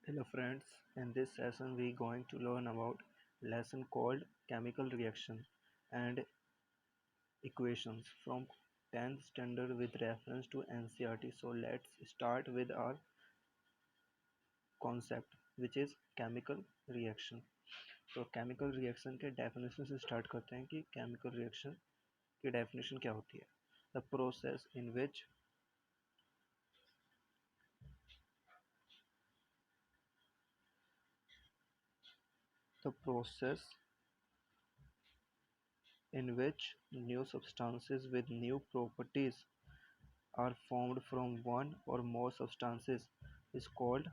Hello friends, in this session we going to learn about lesson called chemical reaction and equations from 10th standard with reference to NCERT. So let's start with our concept which is chemical reaction. तो chemical reaction के definition से start करते हैं कि chemical reaction की definition क्या होती है. The process in which the process in which new substances with new properties are formed from one or more substances is called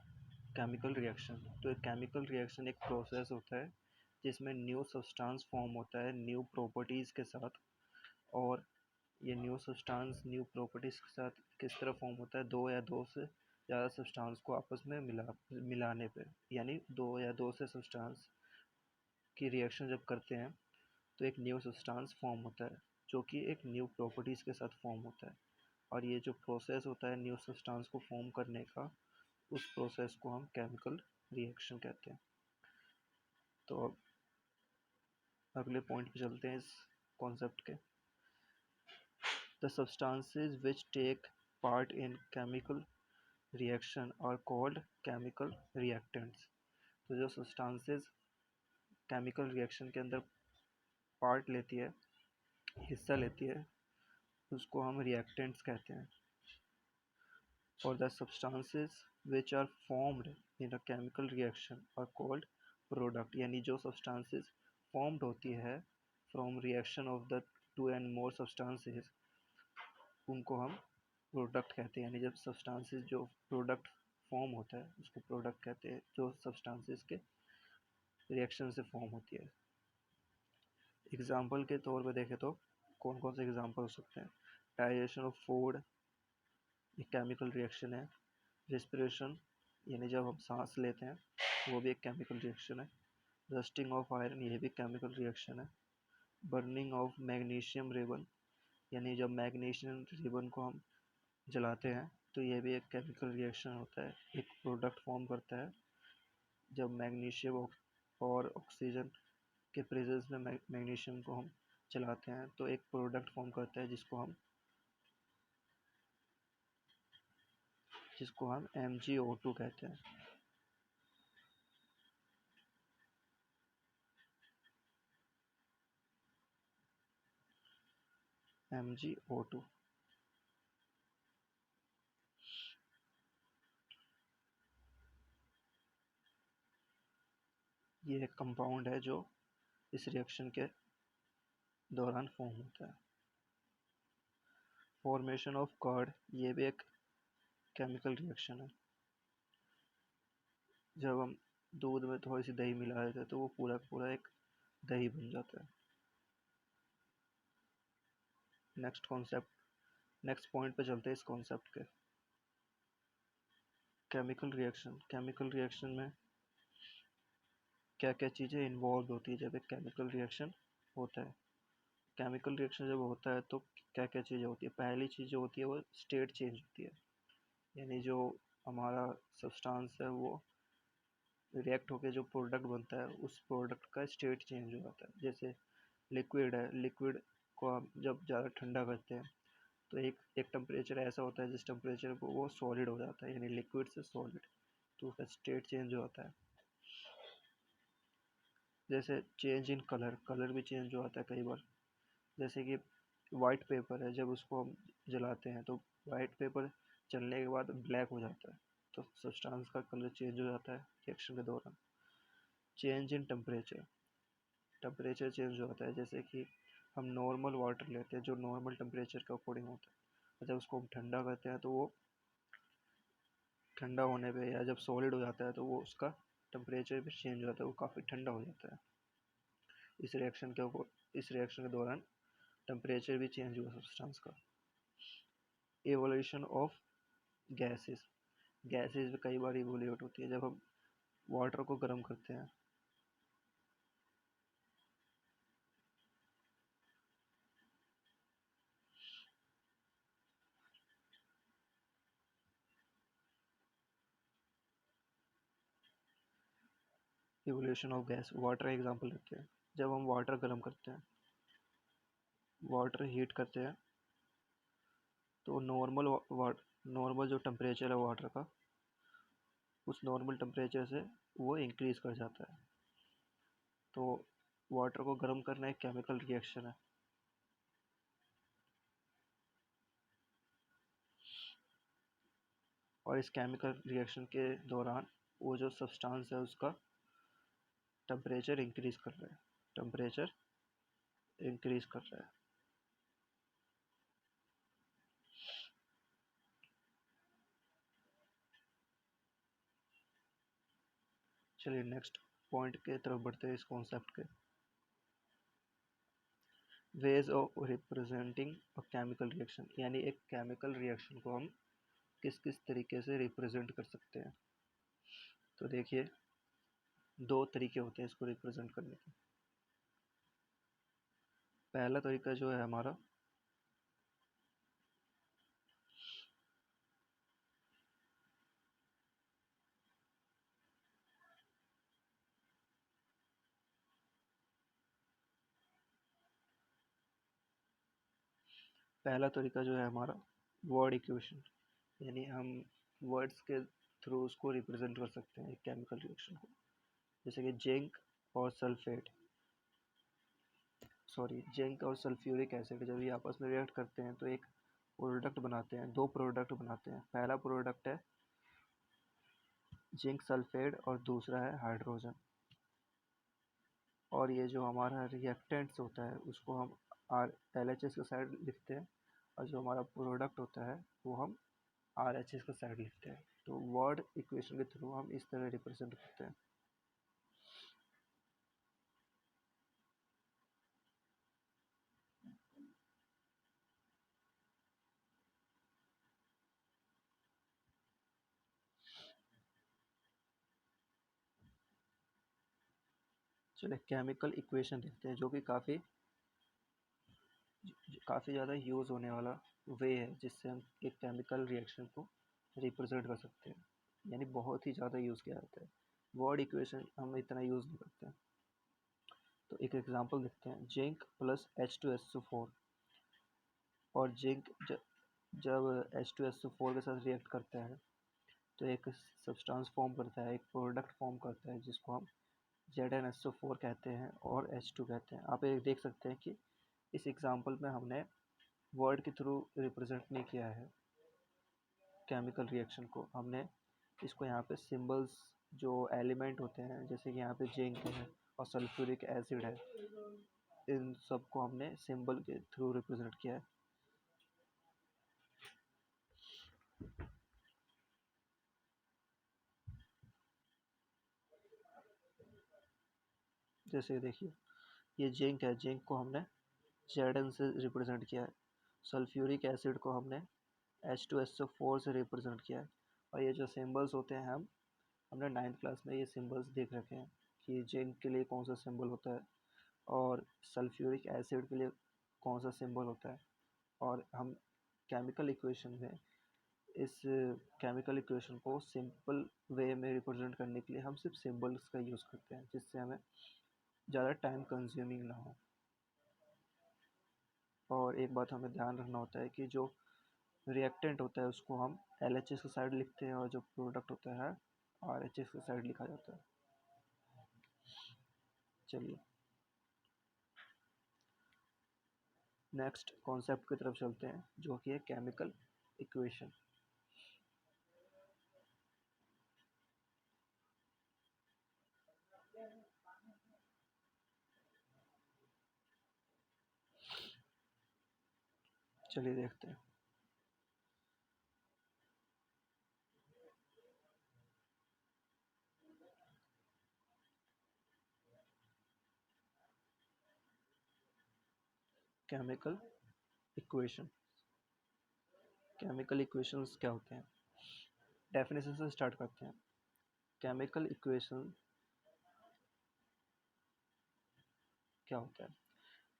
chemical reaction. तो एक केमिकल रिएक्शन एक प्रोसेस होता है जिसमें न्यू सब्सटेंस फॉर्म होता है न्यू प्रॉपर्टीज़ के साथ. और ये न्यू सब्सटेंस न्यू प्रॉपर्टीज़ के साथ किस तरह फॉर्म होता है, दो या दो से ज़्यादा सब्सटेंस को आपस में मिलाने पे, यानी दो या दो से सब्सटेंस की रिएक्शन जब करते हैं तो एक न्यू सब्सटेंस फॉर्म होता है जो कि एक न्यू प्रॉपर्टीज़ के साथ फॉर्म होता है. और ये जो प्रोसेस होता है न्यू सब्सटेंस को फॉर्म करने का, उस प्रोसेस को हम केमिकल रिएक्शन कहते हैं. तो अब अगले पॉइंट पे चलते हैं इस कॉन्सेप्ट के. The substances which take part in chemical reaction are called chemical reactants. तो जो सब्सटेंसेस केमिकल रिएक्शन के अंदर पार्ट लेती है, हिस्सा लेती है, उसको हम रिएक्टेंट्स कहते हैं. और the substances which are formed in a chemical reaction are called product. यानी जो सब्सटेंसेस फॉर्म्ड होती है from reaction of the two and more substances, उनको हम प्रोडक्ट कहते हैं. यानी जब सब्सटेंसेस जो प्रोडक्ट फॉर्म होता है उसको प्रोडक्ट कहते हैं, जो सब्सटेंसेस के रिएक्शन से फॉर्म होती है. एग्जाम्पल के तौर पे देखें तो कौन कौन से एग्जाम्पल हो सकते हैं. डाइजेशन ऑफ फूड एक केमिकल रिएक्शन है. रेस्पिरेशन यानी जब हम सांस लेते हैं वो भी एक केमिकल रिएक्शन है. रस्टिंग ऑफ आयरन ये भी केमिकल रिएक्शन है. बर्निंग ऑफ मैग्नीशियम रिबन यानी जब मैग्नीशियम रिबन को हम जलाते हैं तो ये भी एक केमिकल रिएक्शन होता है, एक प्रोडक्ट फॉर्म करता है. जब मैग्नीशियम और ऑक्सीजन के प्रेजेंस में मैग्नीशियम को हम जलाते हैं तो एक प्रोडक्ट फॉर्म करता है जिसको हम MgO2 कहते हैं. MgO2 ये एक कंपाउंड है जो इस रिएक्शन के दौरान फॉर्म होता है. फॉर्मेशन ऑफ कर्ड ये भी एक केमिकल रिएक्शन है. जब हम दूध में थोड़ी सी दही मिला देते हैं तो वो पूरा का पूरा एक दही बन जाता है. नेक्स्ट पॉइंट पे चलते हैं इस कॉन्सेप्ट के. केमिकल रिएक्शन में क्या क्या चीज़ें इन्वॉल्व होती है जब एक केमिकल रिएक्शन होता है. केमिकल रिएक्शन जब होता है तो क्या क्या चीज़ें होती है. पहली चीज़ जो होती है वो स्टेट चेंज होती है. यानी जो हमारा सब्सटेंस है वो रिएक्ट होकर जो प्रोडक्ट बनता है उस प्रोडक्ट का स्टेट चेंज हो जाता है. जैसे लिक्विड है, लिक्विड को हम जब ज़्यादा ठंडा करते हैं तो एक टेम्परेचर ऐसा होता है जिस टेम्परेचर पर वो सॉलिड हो जाता है, यानी लिक्विड से सॉलिड, तो उसका स्टेट चेंज होता है. जैसे चेंज इन कलर भी चेंज हो जाता है कई बार. जैसे कि वाइट पेपर है, जब उसको हम जलाते हैं तो वाइट पेपर जलने के बाद ब्लैक हो जाता है, तो सब्सटेंस का कलर चेंज हो जाता है रिएक्शन के दौरान. चेंज इन टेम्परेचर चेंज हो जाता है. जैसे कि हम नॉर्मल वाटर लेते हैं जो नॉर्मल टेम्परेचर के अकॉर्डिंग होता है, और जब उसको हम ठंडा करते हैं तो वो ठंडा होने पे या जब सॉलिड हो जाता है तो वो उसका टेम्परेचर भी चेंज हो जाता है, वो काफ़ी ठंडा हो जाता है. इस रिएक्शन के दौरान टेम्परेचर भी चेंज हुआ सब्सटेंस का. एवोल्यूशन ऑफ गैसेस गैसेस भी कई बार इवोल्यूट होती है जब हम वाटर को गर्म करते हैं. Evolution of gas, water example लेते हैं। जब हम वाटर गर्म करते हैं, वाटर हीट करते हैं, तो नॉर्मल जो टेम्परेचर है वाटर का, उस नॉर्मल टेम्परेचर से वो इंक्रीज कर जाता है। तो वाटर को गर्म करना एक केमिकल रिएक्शन है। और इस केमिकल रिएक्शन के दौरान वो जो सब्सटेंस है उसका टेम्परेचर इंक्रीज कर रहा है, टेम्परेचर इंक्रीज कर रहा है। चलिए नेक्स्ट पॉइंट के तरफ बढ़ते हैं इस कॉन्सेप्ट के। Ways of representing a chemical reaction, यानी एक केमिकल रिएक्शन को हम किस किस तरीके से रिप्रेजेंट कर सकते हैं। तो देखिए, दो तरीके होते हैं इसको रिप्रेजेंट करने के। पहला तरीका जो है हमारा, जो है हमारा वर्ड इक्वेशन, यानी हम वर्ड्स के थ्रू उसको रिप्रेजेंट कर सकते हैं एक केमिकल रिएक्शन को। जैसे कि जिंक और सल्फ्यूरिक एसिड जब ये आपस में रिएक्ट करते हैं तो एक प्रोडक्ट बनाते हैं, दो प्रोडक्ट बनाते हैं। पहला प्रोडक्ट है जिंक सल्फेट और दूसरा है हाइड्रोजन। और ये जो हमारा रिएक्टेंट्स होता है उसको हम आर एल एच एस का साइड लिखते हैं, और जो हमारा प्रोडक्ट होता है वो हम आर एच एस का साइड लिखते हैं। तो वर्ड इक्वेशन के थ्रू हम इस तरह रिप्रेजेंट करते हैं। चलिए केमिकल इक्वेशन देखते हैं, जो कि काफ़ी ज़्यादा यूज़ होने वाला वे है जिससे हम एक केमिकल रिएक्शन को रिप्रेजेंट कर सकते हैं, यानी बहुत ही ज़्यादा यूज़ किया जाता है। वर्ड इक्वेशन हम इतना यूज़ नहीं करते हैं। तो एक एग्जांपल देखते हैं, जिंक प्लस H2SO4। और जिंक जब H2SO4 के साथ रिएक्ट करता है तो एक सब्सटेंस फॉर्म करता है, एक प्रोडक्ट फॉर्म करता है जिसको हम ZnSO4 कहते हैं और H2 कहते हैं। आप ये देख सकते हैं कि इस एग्जांपल में हमने वर्ड के थ्रू रिप्रेजेंट नहीं किया है केमिकल रिएक्शन को, हमने इसको यहाँ पे सिंबल्स जो एलिमेंट होते हैं, जैसे कि यहाँ पे जिंक है और सल्फ्यूरिक एसिड है, इन सबको हमने सिंबल के थ्रू रिप्रेजेंट किया है। जैसे देखिए, ये जिंक है, जिंक को हमने Zn से रिप्रेजेंट किया है। सल्फ्यूरिक एसिड को हमने H2SO4 से रिप्रेजेंट किया है। और ये जो सिंबल्स होते हैं, हमने 9th क्लास में ये सिंबल्स देख रखे हैं कि जिंक के लिए कौन सा सिंबल होता है और सल्फ्यूरिक एसिड के लिए कौन सा सिंबल होता है। और हम केमिकल इक्वेशन में इस केमिकल इक्वेशन को सिंपल वे में रिप्रेजेंट करने के लिए हम सिर्फ सिंबल्स का यूज़ करते हैं, जिससे हमें ज़्यादा टाइम कंज्यूमिंग ना हो। और एक बात हमें ध्यान रखना होता है कि जो रिएक्टेंट होता है उसको हम LHS के साइड लिखते हैं और जो प्रोडक्ट होता है RHS के साइड लिखा जाता है। चलिए नेक्स्ट कॉन्सेप्ट की तरफ चलते हैं, जो कि है केमिकल इक्वेशन। चलिए देखते हैं। केमिकल इक्वेशन, केमिकल इक्वेशंस क्या होते हैं, डेफिनेशन से स्टार्ट करते हैं। केमिकल इक्वेशन क्या होता है?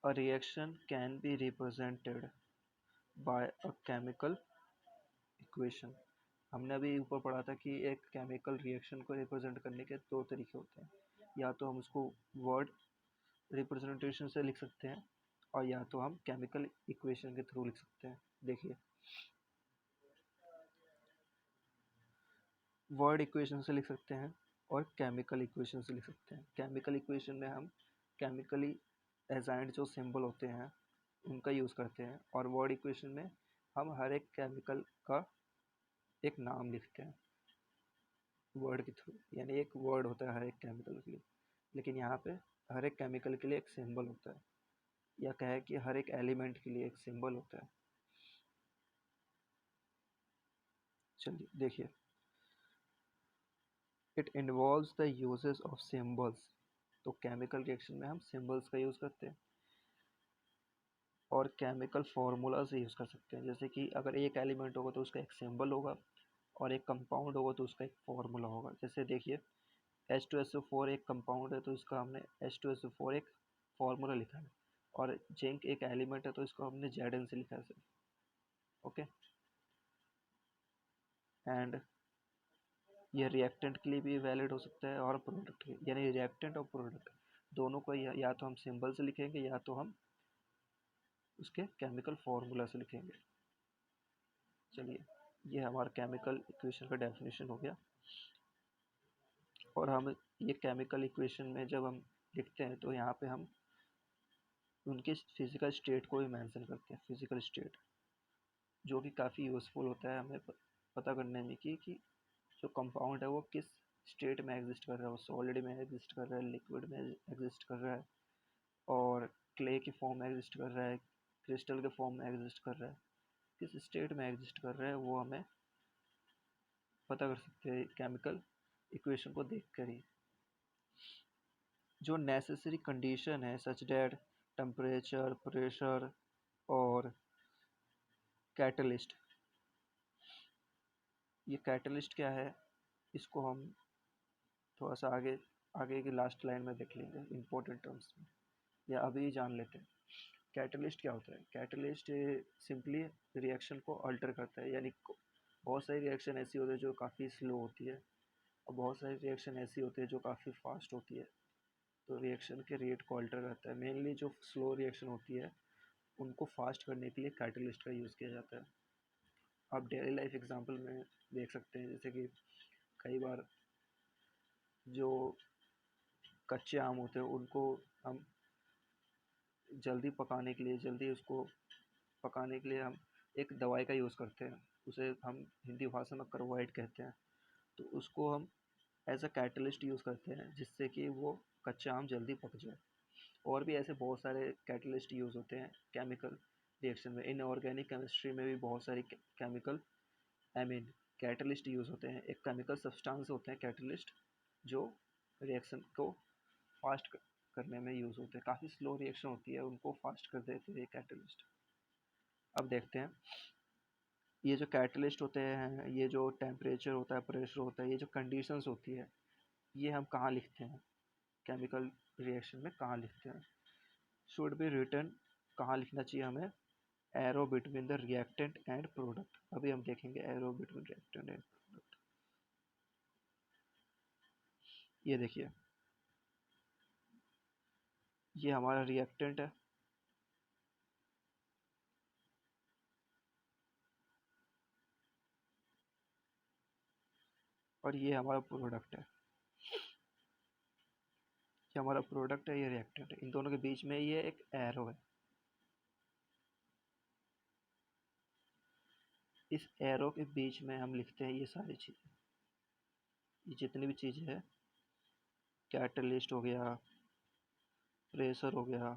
A reaction can be represented by a chemical equation. हमने अभी ऊपर पढ़ा था कि एक केमिकल रिएक्शन को रिप्रेजेंट करने के दो तरीके होते हैं। या तो हम उसको वर्ड रिप्रेजेंटेशन से लिख सकते हैं और या तो हम केमिकल इक्वेशन के थ्रू लिख सकते हैं। देखिए, वर्ड इक्वेशन से लिख सकते हैं और केमिकल इक्वेशन से लिख सकते हैं। केमिकल इक्वेशन में हम केमिकली एजाइड जो सिंबल होते हैं उनका यूज़ करते हैं, और वर्ड इक्वेशन में हम हर एक केमिकल का एक नाम लिखते हैं वर्ड के थ्रू, यानी एक वर्ड होता है हर एक केमिकल के लिए, लेकिन यहाँ पे हर एक केमिकल के लिए एक सिंबल होता है, या कहे कि हर एक एलिमेंट के लिए एक सिंबल होता है। चलिए देखिए, it involves the uses of symbols. तो केमिकल रिएक्शन में हम सिंबल्स का यूज़ करते हैं और केमिकल फार्मूला से यूज़ कर सकते हैं। जैसे कि अगर एक एलिमेंट होगा तो उसका एक सिंबल होगा, और एक कंपाउंड होगा तो उसका एक फार्मूला होगा। जैसे देखिए, H2SO4 एक कंपाउंड है तो इसका हमने H2SO4 एक फार्मूला लिखा है, और जिंक एक एलिमेंट है तो इसको हमने Zn से लिखा है सर। ओके, एंड ये रिएक्टेंट के लिए भी वैलिड हो सकता है और प्रोडक्ट के, यानी रिएक्टेंट और प्रोडक्ट दोनों को या तो हम सिंबल से लिखेंगे या तो हम उसके केमिकल फार्मूला से लिखेंगे। चलिए, ये हमारा केमिकल इक्वेशन का डेफिनेशन हो गया। और हम ये केमिकल इक्वेशन में जब हम लिखते हैं तो यहाँ पे हम उनके फिजिकल स्टेट को भी मेंशन करते हैं, फिजिकल स्टेट, जो कि काफ़ी यूज़फुल होता है हमें पता करने में कि जो कंपाउंड है वो किस स्टेट में एग्जिस्ट कर रहा है, वो सॉलिड में एग्जिस्ट कर रहा है, लिक्विड में एग्जिस्ट कर रहा है, और क्ले की फॉर्म में एग्जिस्ट कर रहा है, क्रिस्टल के फॉर्म में एग्जिस्ट कर रहा है, किस स्टेट में एग्जिस्ट कर रहा है वो हमें पता कर सकते हैं केमिकल इक्वेशन को देख कर ही। जो नेसेसरी कंडीशन है सच डेट टेम्परेचर, प्रेशर और कैटलिस्ट, ये कैटलिस्ट क्या है इसको हम थोड़ा सा आगे आगे की लास्ट लाइन में देख लेंगे इंपॉर्टेंट टर्म्स में, या अभी ही जान लेते हैं। कैटलिस्ट क्या होता है? कैटलिस्ट सिंपली रिएक्शन को अल्टर करता है, यानी बहुत सारी रिएक्शन ऐसी होती है जो काफ़ी स्लो होती है, और बहुत सारी रिएक्शन ऐसी होती है जो काफ़ी फास्ट होती है। तो रिएक्शन के रेट को अल्टर करता है। मेनली जो स्लो रिएक्शन होती है उनको फास्ट करने के लिए कैटलिस्ट का यूज़ किया जाता है। आप डेली लाइफ एग्जांपल में देख सकते हैं, जैसे कि कई बार जो कच्चे आम होते हैं उनको हम जल्दी पकाने के लिए, जल्दी उसको पकाने के लिए हम एक दवाई का यूज़ करते हैं, उसे हम हिंदी भाषा में कार्बाइड कहते हैं। तो उसको हम एज अ कैटलिस्ट यूज़ करते हैं जिससे कि वो कच्चा आम जल्दी पक जाए। और भी ऐसे बहुत सारे कैटलिस्ट यूज़ होते हैं केमिकल रिएक्शन में। इनऑर्गेनिक केमिस्ट्री में भी बहुत सारी केमिकल कैटलिस्ट यूज़ होते हैं। एक केमिकल सब्सटेंस होते हैं कैटलिस्ट, जो रिएक्शन को फास्ट करने में यूज़ होते हैं। काफ़ी स्लो रिएक्शन होती है उनको फास्ट कर देते हैं कैटलिस्ट। अब देखते हैं, ये जो कैटलिस्ट होते हैं, ये जो टेम्परेचर होता है, प्रेशर होता है, ये जो कंडीशंस होती है, ये हम कहाँ लिखते हैं केमिकल रिएक्शन में, कहाँ लिखते हैं? शुड बी रिटन, कहाँ लिखना चाहिए हमें? Arrow between the reactant and product. अभी हम देखेंगे arrow between reactant and product. ये देखिए, ये हमारा रिएक्टेंट है और ये हमारा प्रोडक्ट है। ये हमारा प्रोडक्ट है, ये रिएक्टेंट है। इन दोनों के बीच में ये एक एरो है। इस एरो के बीच में हम लिखते हैं ये सारी चीज़ें, ये जितनी भी चीज़ें हैं, कैटलिस्ट हो गया, प्रेशर हो गया,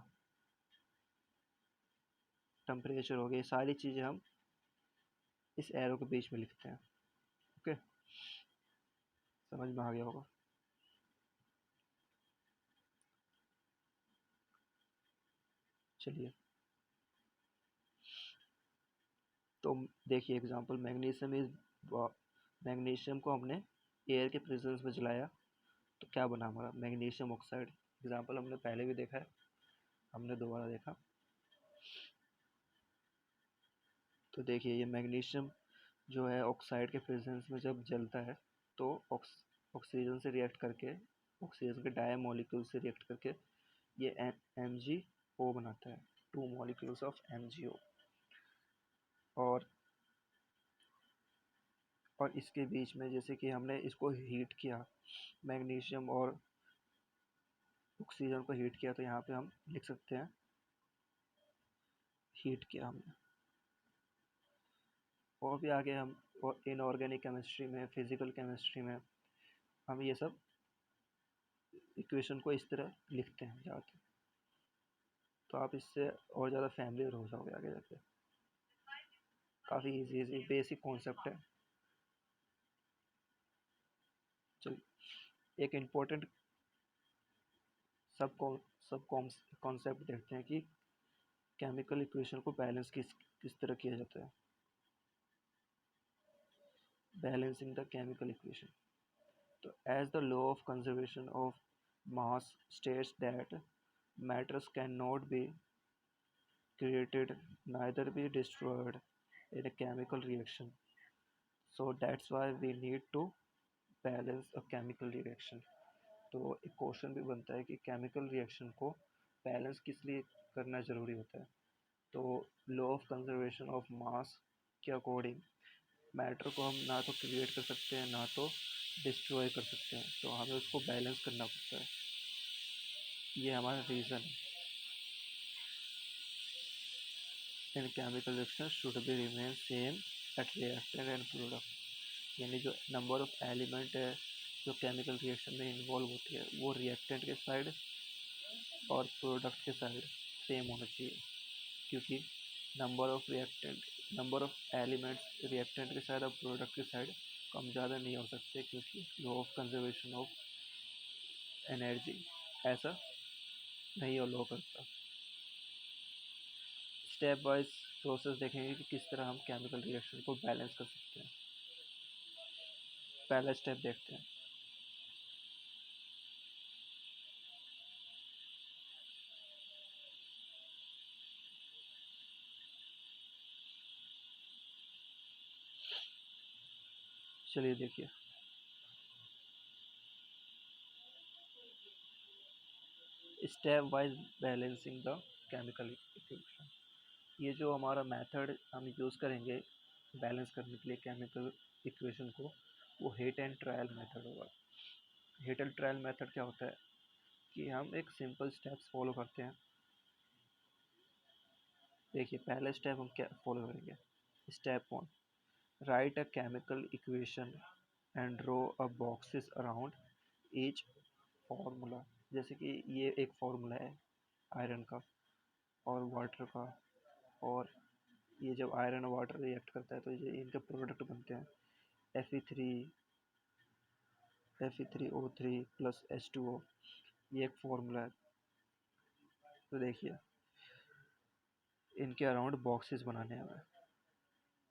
टेम्परेचर हो गया, ये सारी चीज़ें हम इस एरो के बीच में लिखते हैं। ओके, समझ में आ गया होगा। चलिए, तो देखिए एग्जांपल, मैग्नीशियम को हमने एयर के प्रेजेंस में जलाया तो क्या बना हमारा? Magnesium oxide. एग्जांपल हमने पहले भी देखा है, हमने दोबारा देखा। तो देखिए, ये मैग्नीशियम जो है ऑक्साइड के प्रेजेंस में जब जलता है तो ऑक्सीजन से रिएक्ट करके ऑक्सीजन के डाई मॉलिक्यूल से रिएक्ट करके ये MgO बनाता है, 2 मॉलिक्यूल्स ऑफ MgO। और इसके बीच में जैसे कि हमने इसको हीट किया, मैग्नीशियम और ऑक्सीजन को हीट किया, तो यहाँ पे हम लिख सकते हैं हीट किया हमने। और भी आगे हम इनऑर्गेनिक केमिस्ट्री में, फिजिकल केमिस्ट्री में हम ये सब इक्वेशन को इस तरह लिखते हैं जाके, तो आप इससे और ज़्यादा फैमिलियर हो जाओगे आगे जाके। काफ़ी इजी बेसिक कॉन्सेप्ट है। चलिए एक इम्पोर्टेंट सब कॉन्सेप्ट देखते हैं कि केमिकल इक्वेशन को बैलेंस किस तरह किया जाता है। Balancing the chemical equation. तो as the law of conservation of mass states that matters cannot be created, neither be destroyed in a chemical reaction, so that's why we need to balance a chemical reaction। तो एक question भी बनता है कि chemical reaction को balance किस लिए करना ज़रूरी होता है। तो लॉ ऑफ कंजर्वेशन ऑफ मास के अकॉर्डिंग मैटर को हम ना तो क्रिएट कर सकते हैं ना तो डिस्ट्रॉय कर सकते हैं, तो हमें उसको बैलेंस करना पड़ता है। ये हमारा रीज़न है। In chemical reaction should be remain same at reactant and product, यानी जो नंबर ऑफ एलिमेंट है जो केमिकल रिएक्शन में इन्वॉल्व होती है वो रिएक्टेंट के साइड और प्रोडक्ट के साइड सेम होना चाहिए, क्योंकि नंबर ऑफ एलिमेंट्स रिएक्टेंट के साइड और प्रोडक्ट के साइड कम ज़्यादा नहीं हो सकते, क्योंकि law of conservation of energy ऐसा नहीं लो करता। स्टेप वाइज प्रोसेस देखेंगे कि किस तरह हम केमिकल रिएक्शन को बैलेंस कर सकते हैं। पहला स्टेप देखते हैं। चलिए देखिए, step wise balancing the chemical equation. ये जो हमारा मेथड हम यूज़ करेंगे बैलेंस करने के लिए केमिकल इक्वेशन को, वो हिट एंड ट्रायल मेथड होगा। हिट एंड ट्रायल मेथड क्या होता है कि हम एक सिंपल स्टेप्स फॉलो करते हैं। देखिए पहला स्टेप हम क्या फॉलो करेंगे। Step 1, right a chemical equation and draw a boxes around each formula. जैसे कि ये एक फार्मूला है आयरन का और वाटर का, और ये जब आयरन और वाटर रिएक्ट करता है तो ये इनके प्रोडक्ट बनते हैं Fe3O3 प्लस H2O। ये एक फार्मूला है। तो देखिए इनके अराउंड बॉक्सेस बनाने हैं हमें।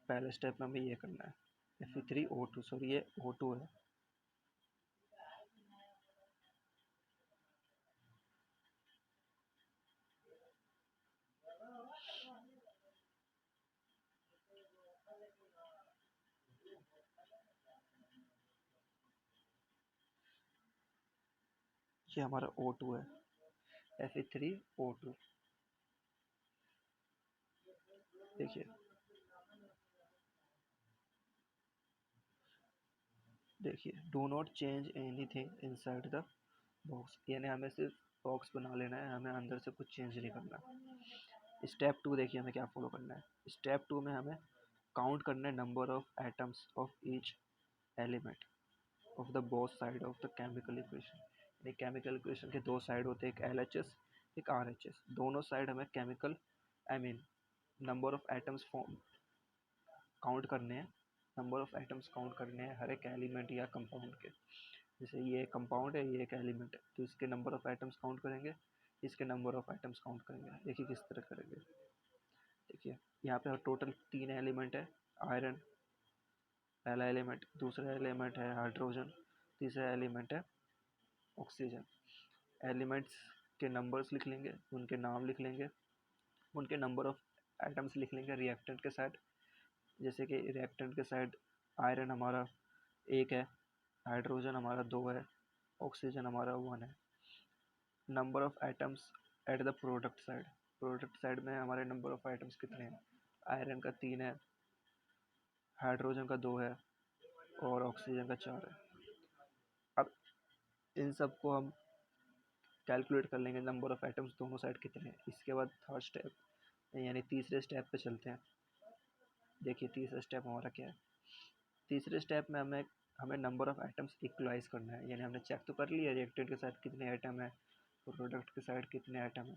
पहले स्टेप में हमें ये करना है। Fe3O2, सॉरी ये O2 है। ये हमारा O2 है, Fe3O2। देखिए do not change anything inside the box, यानी हमें सिर्फ बॉक्स बना लेना है, हमें अंदर से कुछ चेंज नहीं करना। स्टेप 2 देखिए हमें क्या फॉलो करना है। स्टेप 2 में हमें काउंट करना है number of atoms of each element of the both side of the chemical equation. यानी केमिकल इक्वेशन के दो साइड होते हैं, एक LHS एक RHS। दोनों साइड हमें chemical number of atoms count करने हैं, नंबर ऑफ एटम्स काउंट करने हैं हर एक एलिमेंट या कंपाउंड के। जैसे ये कंपाउंड है, ये एक एलिमेंट है, तो इसके नंबर ऑफ एटम्स काउंट करेंगे, इसके नंबर ऑफ एटम्स काउंट करेंगे। देखिए किस तरह करेंगे। देखिए यहाँ पे टोटल 3 एलिमेंट है। आयरन पहला एलिमेंट, दूसरा एलिमेंट है हाइड्रोजन, तीसरा एलिमेंट है ऑक्सीजन। एलिमेंट्स के नंबर्स लिख लेंगे, उनके नाम लिख लेंगे, उनके नंबर ऑफ एटम्स लिख लेंगे रिएक्टेंट के साइड। जैसे कि रिएक्टेंट के साइड आयरन हमारा 1 है, हाइड्रोजन हमारा 2 है, ऑक्सीजन हमारा 1 है। Number of atoms at the product side में हमारे नंबर ऑफ एटम्स कितने हैं? आयरन का 3 है, हाइड्रोजन का 2 है और ऑक्सीजन का 4 है। अब इन सब को हम कैलकुलेट कर लेंगे नंबर ऑफ एटम्स दोनों साइड कितने हैं। इसके बाद थर्ड स्टेप यानी तीसरे स्टेप पे चलते हैं। देखिए तीसरा स्टेप हमारा क्या है। तीसरे स्टेप में हमें हमें नंबर ऑफ एटम्स इक्वलाइज करना है। यानी हमने चेक तो कर लिया रिएक्टेंट के साथ कितने एटम है, प्रोडक्ट के साइड कितने एटम है।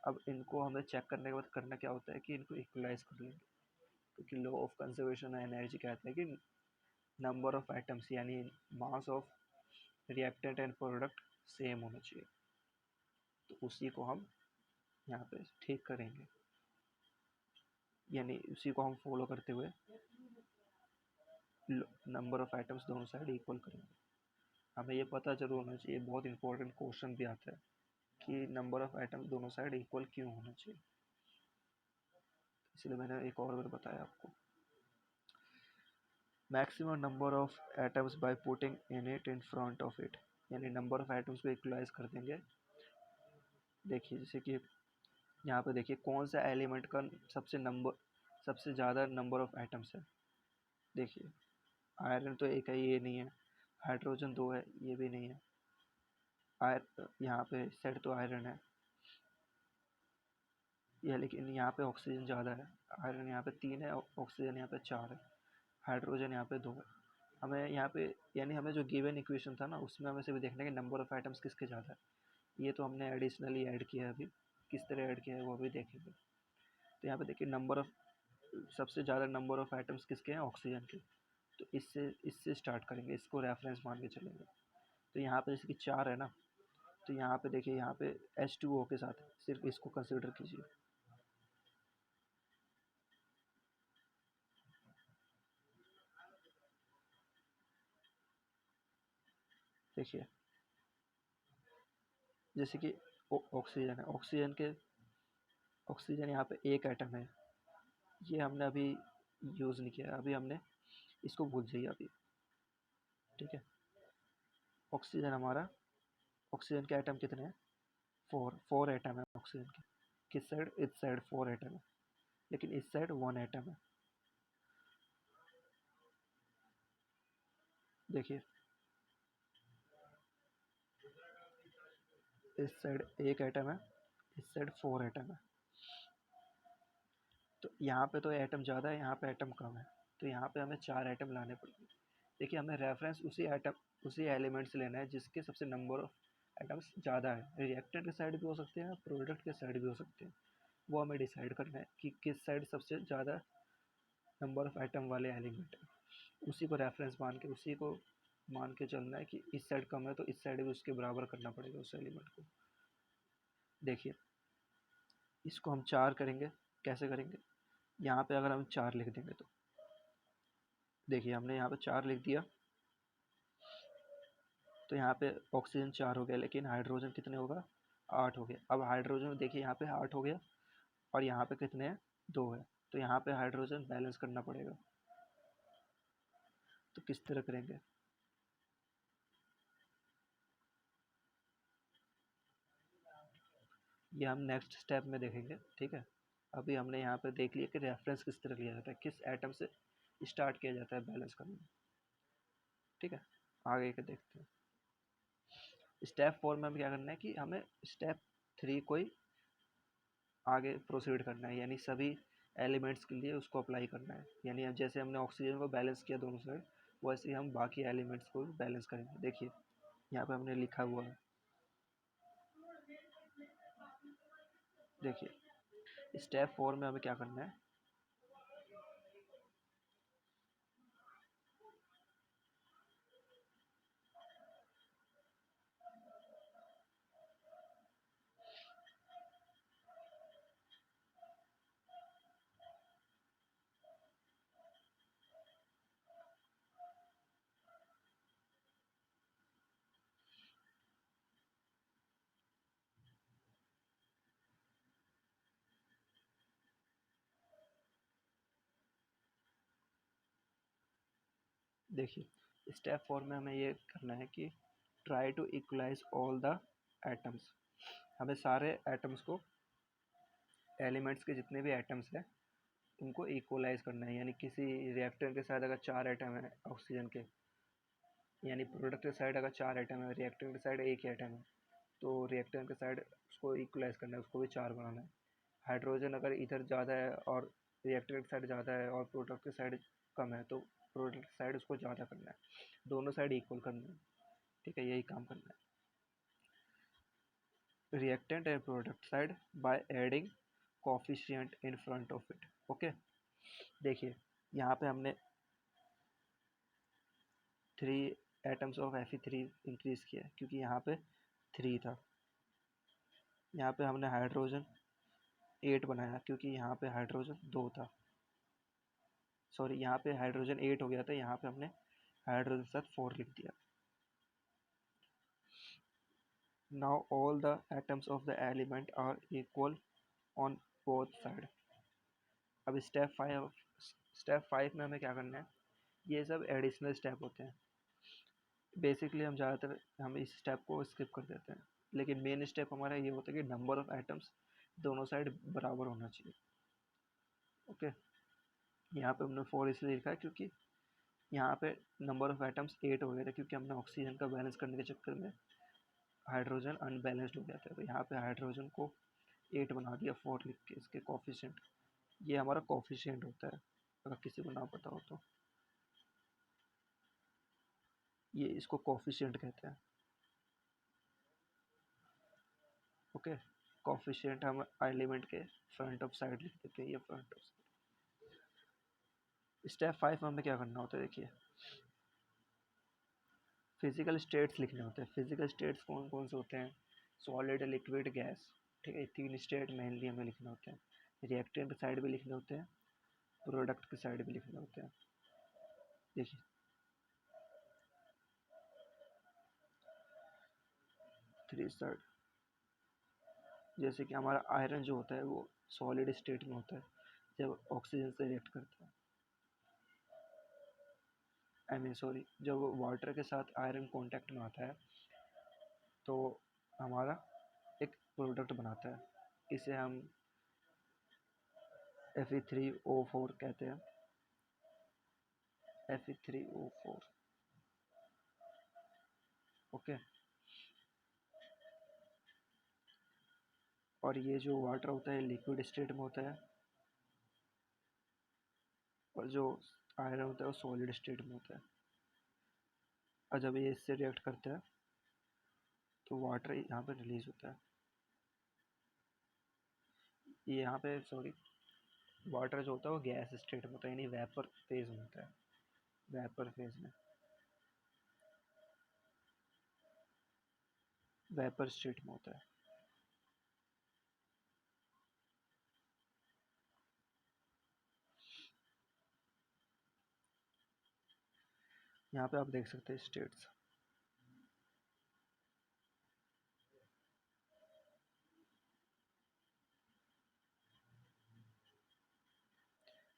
अब इनको हमें चेक करने के बाद करना क्या होता है कि इनको इक्वलाइज कर लेंगे, क्योंकि law of conservation of energy कहता है कि नंबर ऑफ एटम्स यानी mass of reactant and product same होना चाहिए। तो उसी को हम यहाँ पे ठीक करेंगे, यानी उसी को हम फॉलो करते हुए नंबर ऑफ एटम्स दोनों साइड इक्वल करेंगे। हमें ये पता जरूर होना चाहिए, बहुत इंपॉर्टेंट क्वेश्चन भी आता है कि नंबर ऑफ एटम्स दोनों साइड इक्वल क्यों होना चाहिए, इसलिए मैंने एक और बार बताया आपको। Maximum number of atoms by putting in it in front of it, यानी नंबर ऑफ एटम्स को इक्वलाइज कर देंगे। देखिए जैसे कि यहाँ पे देखिए कौन सा एलिमेंट का सबसे ज़्यादा नंबर ऑफ एटम्स है। देखिए आयरन तो एक है, ये नहीं है। हाइड्रोजन 2 है, ये भी नहीं है। यहाँ पे सेट तो आयरन है यह, लेकिन यहाँ पे ऑक्सीजन ज़्यादा है। आयरन यहाँ पे 3 है, ऑक्सीजन यहाँ पे 4 है, हाइड्रोजन यहाँ पे 2 है। हमें यहाँ पे यानी हमें जो गिवन इक्वेशन था ना उसमें हमें सिर्फ देखना है कि नंबर ऑफ एटम्स किसके ज़्यादा है। ये तो हमने एडिशनली ऐड किया है, अभी किस तरह ऐड किया है वो भी देखेंगे। तो यहाँ पे देखिए सबसे ज़्यादा नंबर ऑफ एटम्स किसके हैं? ऑक्सीजन के। तो इससे स्टार्ट करेंगे, इसको रेफरेंस मान के चलेंगे। तो यहाँ पे जैसे कि 4 है ना, तो यहाँ पे देखिए यहाँ पे H2O के साथ सिर्फ इसको कंसिडर कीजिए। देखिए जैसे कि ऑक्सीजन है, ऑक्सीजन यहाँ पे एक एटम है, ये हमने अभी यूज़ नहीं किया, अभी हमने इसको भूल जाइए अभी। ठीक है, ऑक्सीजन हमारा ऑक्सीजन के एटम कितने हैं? 4 एटम है ऑक्सीजन के। किस साइड? इस साइड 4 एटम है, लेकिन इस साइड 1 एटम है। देखिए इस साइड एक एटम है, इस साइड 4 एटम है। तो यहाँ पे तो एटम ज़्यादा है, यहाँ पे एटम कम है, तो यहाँ पे हमें 4 एटम लाने पड़ेंगे। देखिए हमें रेफरेंस उसी एलिमेंट से लेना है जिसके सबसे नंबर ऑफ एटम्स ज़्यादा है। रिएक्टेंट के साइड भी हो सकते हैं, प्रोडक्ट के साइड भी हो सकते हैं। वो हमें डिसाइड करना है कि किस साइड सबसे ज़्यादा नंबर ऑफ एटम वाले एलिमेंट है। उसी को रेफरेंस मान के चलना है कि इस साइड कम है तो इस साइड भी उसके बराबर करना पड़ेगा उस एलिमेंट को। देखिए इसको हम 4 करेंगे। कैसे करेंगे? यहाँ पे अगर हम 4 लिख देंगे तो देखिए हमने यहाँ पे 4 लिख दिया, तो यहाँ पे ऑक्सीजन 4 हो गया, लेकिन हाइड्रोजन कितने होगा? 8 हो गया। अब हाइड्रोजन देखिए यहाँ पे 8 हो गया और यहाँ पे कितने हैं? 2 है। तो यहाँ पे हाइड्रोजन बैलेंस करना पड़ेगा। तो किस तरह करेंगे? ये हम नेक्स्ट स्टेप में देखेंगे। ठीक है, अभी हमने यहाँ पे देख लिया कि रेफरेंस किस तरह लिया जाता है, किस एटम से स्टार्ट किया जाता है बैलेंस करना। ठीक है, आगे के देखते हैं। स्टेप 4 में हमें क्या करना है कि हमें स्टेप 3 को ही आगे प्रोसीड करना है, यानी सभी एलिमेंट्स के लिए उसको अप्लाई करना है। यानी अब जैसे हमने ऑक्सीजन को बैलेंस किया दोनों साइड, वैसे ही हम बाकी एलिमेंट्स को भी बैलेंस करेंगे। देखिए यहाँ पे हमने लिखा हुआ है, देखिए स्टेप 4 में हमें क्या करना है। देखिए स्टेप 4 में हमें ये करना है कि try to equalise all the atoms. हमें सारे एटम्स को, एलिमेंट्स के जितने भी एटम्स हैं उनको इक्वलाइज करना है। यानी किसी रिएक्टर के साथ अगर 4 एटम है ऑक्सीजन के, यानी प्रोडक्ट के साइड अगर 4 एटम है, रिएक्टर के साइड एक ही एटम है, तो रिएक्टर के साइड उसको इक्वलाइज करना है, उसको भी 4 बनाना है। हाइड्रोजन अगर इधर ज़्यादा है और रिएक्टर की साइड ज़्यादा है और प्रोडक्ट की साइड कम है, तो प्रोडक्ट की साइड उसको ज़्यादा करना है, दोनों साइड इक्वल करना है। ठीक है, यही काम करना है reactant and product side by adding coefficient in front of it. Okay, देखिए यहाँ पे हमने 3 एटम्स ऑफ Fe3 इंक्रीज किया है क्योंकि यहाँ पे 3 था। यहाँ पे हमने हाइड्रोजन 8 बनाया क्योंकि यहाँ पे हाइड्रोजन 2 था। सॉरी, यहाँ पे हाइड्रोजन 8 हो गया था, यहाँ पे हमने हाइड्रोजन के साथ 4 लिख दिया। Now all the atoms of the element are equal on both side. अब स्टेप 5 में हमें क्या करना है, ये सब एडिशनल स्टेप होते हैं। बेसिकली हम इस स्टेप को स्किप कर देते हैं, लेकिन मेन स्टेप हमारा ये होता है कि नंबर ऑफ एटम्स दोनों साइड बराबर होना चाहिए। ओके, यहाँ पे हमने 4 इसलिए लिखा है क्योंकि यहाँ पे नंबर ऑफ एटम्स 8 हो गए थे, क्योंकि हमने ऑक्सीजन का बैलेंस करने के चक्कर में हाइड्रोजन अनबैलेंस्ड हो गया था। तो यहाँ पे हाइड्रोजन को 8 बना दिया 4 लिख के। इसके कॉफिशिएंट, ये हमारा कॉफिशिएंट होता है, अगर किसी को ना पता हो तो ये इसको कॉफिशिएंट कहते हैं। ओके, कॉफिशिएंट हम एलिमेंट के फ्रंट ऑफ साइड लिख देते हैं, ये फ्रंट ऑफ साइड। स्टेप 5 में हमें क्या करना होता है, देखिए फिजिकल स्टेट्स लिखने होते हैं। फिजिकल स्टेट्स कौन कौन से होते हैं, सॉलिड, लिक्विड, गैस। ठीक है, 3 स्टेट मेनली हमें लिखने होते हैं। रिएक्टेंट साइड भी लिखने होते हैं, प्रोडक्ट की साइड भी लिखने होते हैं। देखिए 3 साइड, जैसे कि हमारा आयरन जो होता है वो सॉलिड स्टेट में होता है जब ऑक्सीजन से रिएक्ट करता है। सॉरी, जब वाटर के साथ आयरन कांटेक्ट में आता है तो हमारा एक प्रोडक्ट बनाता है, इसे हम Fe3O4 कहते हैं। Fe3O4। ओके, और ये जो वाटर होता है लिक्विड स्टेट में होता है, और जो आयरन होता है वो सॉलिड स्टेट में होता है। और जब ये इससे रिएक्ट करता है तो वाटर यहाँ पे रिलीज होता है। ये यहाँ पे सॉरी, वाटर जो होता है वो गैस स्टेट में होता है, यानी वेपर फेज में होता है। वेपर फेज में, वेपर स्टेट में होता है। यहाँ पे आप देख सकते हैं states.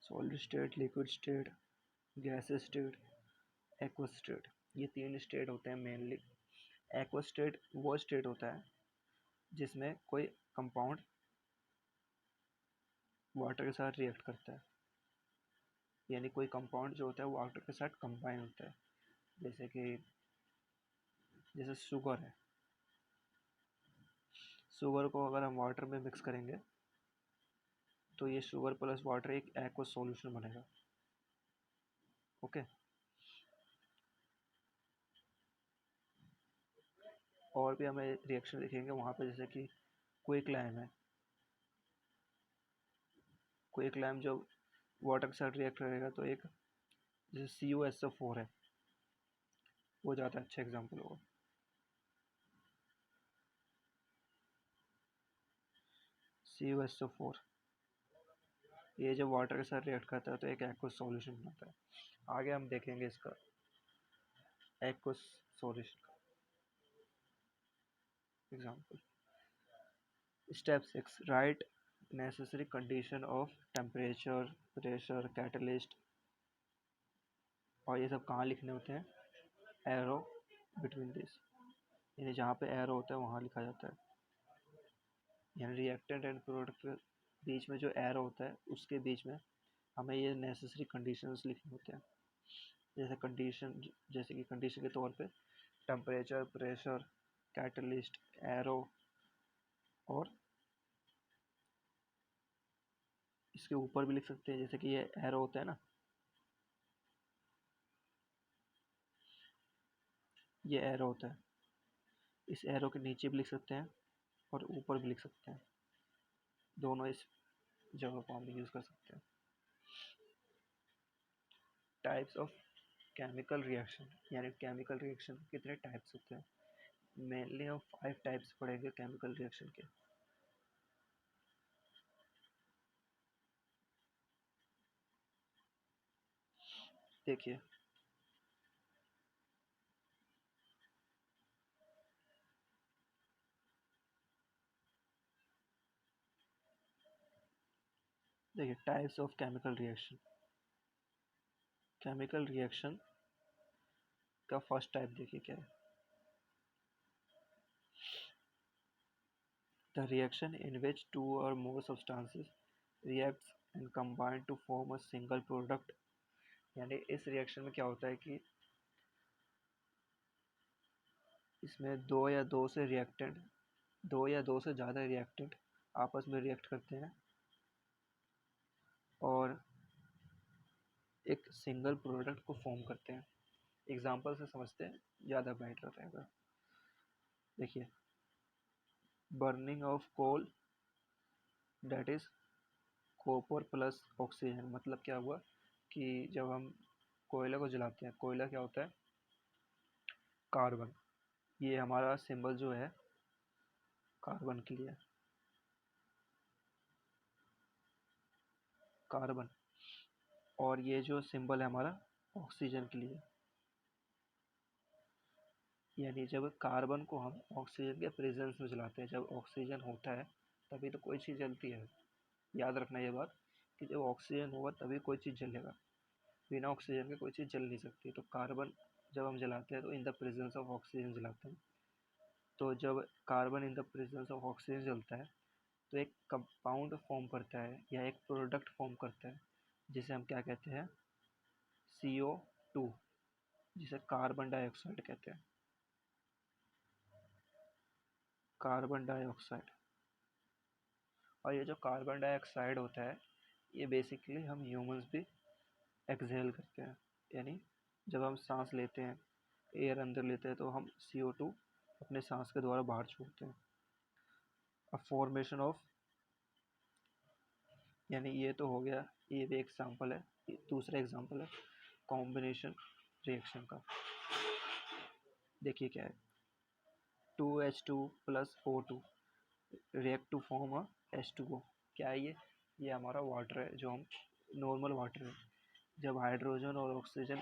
Solid state, liquid state, gas state, aqueous state, ये 3 स्टेट होते हैं मेनली। एक्वस स्टेट वो स्टेट होता है जिसमें कोई कंपाउंड वाटर के साथ रिएक्ट करता है, यानी कोई कंपाउंड जो होता है वो वाटर के साथ कंबाइन होता है। जैसे कि जैसे शुगर है, शुगर को अगर हम वाटर में मिक्स करेंगे तो ये शुगर प्लस वाटर एक एक्वस सॉल्यूशन बनेगा। ओके, और भी हमें रिएक्शन दिखेंगे वहाँ पे, जैसे कि क्विक लाइम है। क्विक लाइम जब वाटर के साथ रिएक्ट करेगा तो एक, जैसे CuSO4 है, वो ज़्यादा अच्छा एग्जाम्पल होगा। CuSO4 ये जब वाटर के साथ रिएक्ट करता है तो एक एक्वस सॉल्यूशन बनाता है। आगे हम देखेंगे इसका एक्वस सॉल्यूशन का example. Step 6, right necessary condition of temperature, pressure, catalyst. और ये सब कहाँ लिखने होते हैं, एरो बिटवीन दिस। यानी जहाँ पे एरो होता है वहाँ लिखा जाता है। यानी रिएक्टेंट एंड प्रोडक्ट के बीच में जो एरो होता है उसके बीच में हमें ये नेसेसरी कंडीशंस लिखने होते हैं। जैसे कि कंडीशन के तौर पे टेम्परेचर, प्रेशर, कैटलिस्ट, एरो, और इसके ऊपर भी लिख सकते हैं। जैसे कि ये एरो होता है ना, ये एरो होता है, इस एरो के नीचे भी लिख सकते हैं और ऊपर भी लिख सकते हैं, दोनों इस जगह को हम यूज़ कर सकते हैं। टाइप्स ऑफ केमिकल रिएक्शन, यानी केमिकल रिएक्शन कितने टाइप्स होते हैं। मेनली हम 5 टाइप्स पढ़ेंगे केमिकल रिएक्शन के। देखिए देखिए types of chemical reaction. Chemical reaction का फर्स्ट टाइप देखिए क्या है। The reaction in which 2 or more substances reacts and combine to form a single product। यानी इस रिएक्शन में क्या होता है कि इसमें दो या दो से ज़्यादा रिएक्टेंट आपस में रिएक्ट करते हैं और एक सिंगल प्रोडक्ट को फॉर्म करते हैं। एग्जांपल से समझते हैं, ज़्यादा बेटर रहेगा। देखिए, burning of coal, that is copper plus oxygen. मतलब क्या हुआ कि जब हम कोयला को जलाते हैं, कोयला क्या होता है, कार्बन। ये हमारा सिंबल जो है कार्बन के लिए, कार्बन। और ये जो सिंबल है हमारा ऑक्सीजन के लिए। यानी जब कार्बन को हम ऑक्सीजन के प्रेजेंस में जलाते हैं, जब ऑक्सीजन होता है तभी तो कोई चीज़ जलती है। याद रखना ये बात कि जब ऑक्सीजन होगा तभी कोई चीज़ जलेगा, बिना ऑक्सीजन के कोई चीज़ जल नहीं सकती। तो कार्बन जब हम जलाते हैं तो in the presence of oxygen जलाते हैं। तो जब carbon in the presence of oxygen जलता है तो एक कंपाउंड फॉर्म करता है या एक प्रोडक्ट फॉर्म करता है, जिसे हम क्या कहते हैं, CO2, जिसे कार्बन डाइऑक्साइड कहते हैं, कार्बन डाइऑक्साइड। और ये जो कार्बन डाइऑक्साइड होता है, ये बेसिकली हम ह्यूमंस भी एक्सहेल करते हैं। यानी जब हम सांस लेते हैं, एयर अंदर लेते हैं, तो हम CO2 अपने सांस के द्वारा बाहर छोड़ते हैं। अब फॉर्मेशन ऑफ, यानी ये तो हो गया, ये भी एग्जाम्पल है। दूसरा एग्जाम्पल है कॉम्बिनेशन रिएक्शन का। देखिए क्या है, 2H2 plus O2 react to form a H2O। क्या है ये हमारा वाटर है, जो हम नॉर्मल वाटर है। जब हाइड्रोजन और ऑक्सीजन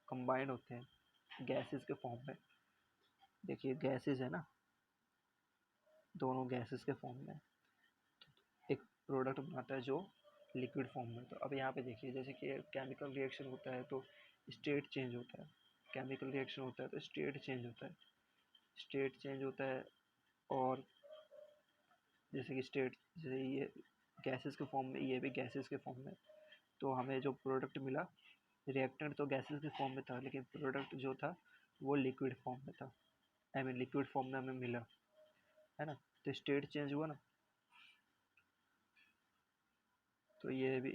कंबाइन होते हैं गैसेस के फॉर्म में, देखिए गैसेस है ना, दोनों गैसेस के फॉर्म में एक प्रोडक्ट बनाता है जो लिक्विड फॉर्म में। तो अब यहाँ पे देखिए, जैसे कि केमिकल रिएक्शन होता है तो स्टेट चेंज होता है, केमिकल रिएक्शन होता है तो स्टेट चेंज होता है, स्टेट चेंज होता है। और जैसे कि स्टेट, जैसे ये गैसेस के फॉर्म में, ये भी गैसेस के फॉर्म में। तो हमें जो प्रोडक्ट मिला, रिएक्टेंट तो गैसेस के फॉर्म में था, लेकिन प्रोडक्ट जो था वो लिक्विड फॉर्म में था। आई मीन लिक्विड फॉर्म में हमें मिला, है ना। तो स्टेट चेंज हुआ ना। तो ये भी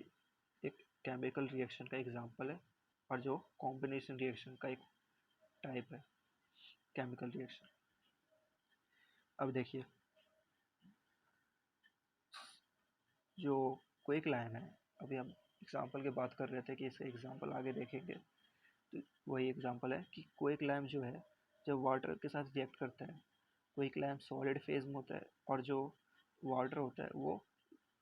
एक केमिकल रिएक्शन का एग्जांपल है, और जो कॉम्बिनेशन रिएक्शन का एक टाइप है केमिकल रिएक्शन। अब देखिए, जो क्विक लाइन है, अभी हम एग्जांपल की बात कर रहे थे कि इसका एग्जांपल आगे देखेंगे। तो वही एग्जांपल है कि क्विक लैम्प जो है, जब वाटर के साथ रिएक्ट करता है, क्विक लैम्प सॉलिड फेज में होता है और जो वाटर होता है वो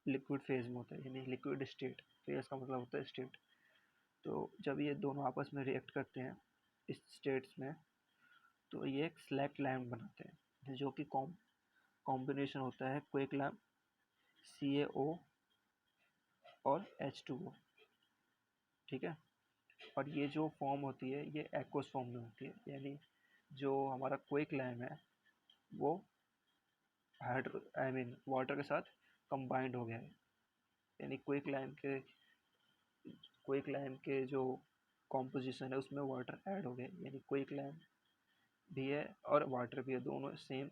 लिक्विड फेज में होता है। यानी लिक्विड स्टेट, फेज का मतलब होता है स्टेट। तो जब ये दोनों आपस में रिएक्ट करते हैं इस स्टेट्स में, तो ये एक स्लैक लैम्प बनाते हैं, जो कि कॉम्बिनेशन होता है क्विक लैम्प, CaO और H2O। ठीक है। और ये जो फॉर्म होती है ये एक्वस फॉर्म में होती है। यानी जो हमारा क्विक लैम्प है वो हाइड्रो आई मीन वाटर के साथ कंबाइंड हो गया है। यानी क्विक लाइम के जो कॉम्पोजिशन है उसमें वाटर ऐड हो गया, यानी क्विक लाइम भी है और वाटर भी है, दोनों सेम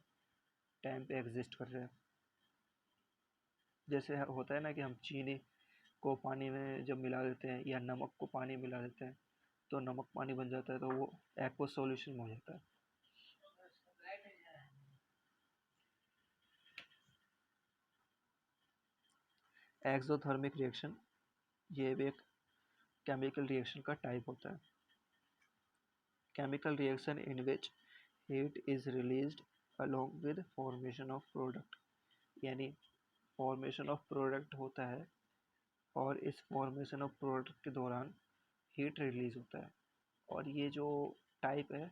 टाइम पे एग्जिस्ट कर रहे हैं। जैसे होता है ना कि हम चीनी को पानी में जब मिला देते हैं या नमक को पानी में मिला देते हैं तो नमक पानी बन जाता है, तो वो एक्वा सॉल्यूशन हो जाता है। एक्सोथर्मिक रिएक्शन ये भी एक केमिकल रिएक्शन का टाइप होता है। Chemical reaction in which heat is released along with formation of product, यानी फॉर्मेशन ऑफ प्रोडक्ट होता है और इस फॉर्मेशन ऑफ प्रोडक्ट के दौरान हीट रिलीज होता है। और ये जो टाइप है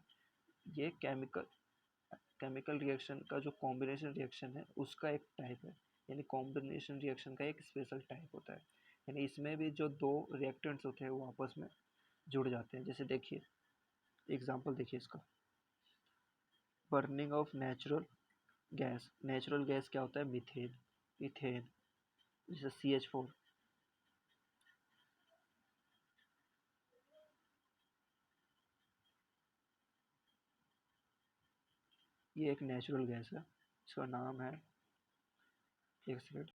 ये केमिकल रिएक्शन का जो कॉम्बिनेशन रिएक्शन है उसका एक टाइप है, यानी कॉम्बिनेशन रिएक्शन का एक स्पेशल टाइप होता है। यानी इसमें भी जो दो रिएक्टेंट्स होते हैं वो आपस में जुड़ जाते हैं। जैसे देखिए एग्जांपल देखिए इसका, burning of gas natural gas क्या होता है, मीथेन मीथेन जैसे CH4, ये एक नेचुरल गैस है, इसका नाम है, एक सेकेंड,